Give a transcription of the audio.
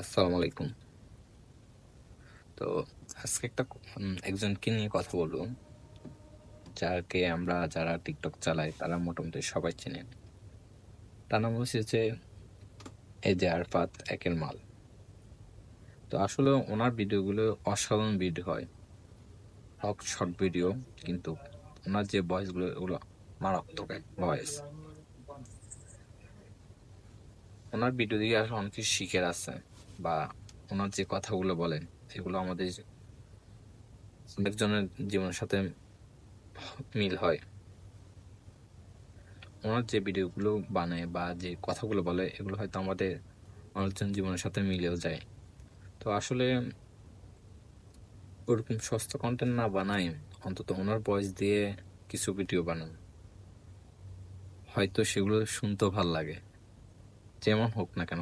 আসসালামু আলাইকুম। তো আজকে একজনকে নিয়ে কথা বলবো, যাকে আমরা যারা টিকটক চালাই তারা মোটামুটি সবাই চেনেন। তার নাম হচ্ছে যে এই যে আরফাত একের মাল। তো আসলে ওনার ভিডিওগুলো অসাধারণ ভিডিও হয়। সব শর্ট ভিডিও, কিন্তু ওনার যে ভয়েস গুলো ওগুলো মারাত্মক এক ভয়েস। ওনার ভিডিও দিয়ে আসলে অনেক কিছু শিখের আছে, বা ওনার যে কথাগুলো বলেন এগুলো আমাদের অনেকজনের জীবনের সাথে মিল হয়। ওনার যে ভিডিওগুলো বানায় বা যে কথাগুলো বলে এগুলো হয়তো আমাদের মানুষজন জীবনের সাথে মিলেও যায়। তো আসলে ওরকম সস্তা কন্টেন্ট না বানাই, অন্তত ওনার ভয়েস দিয়ে কিছু ভিডিও বানান, হয়তো সেগুলো শুনতেও ভাল লাগে, যেমন হোক না কেন।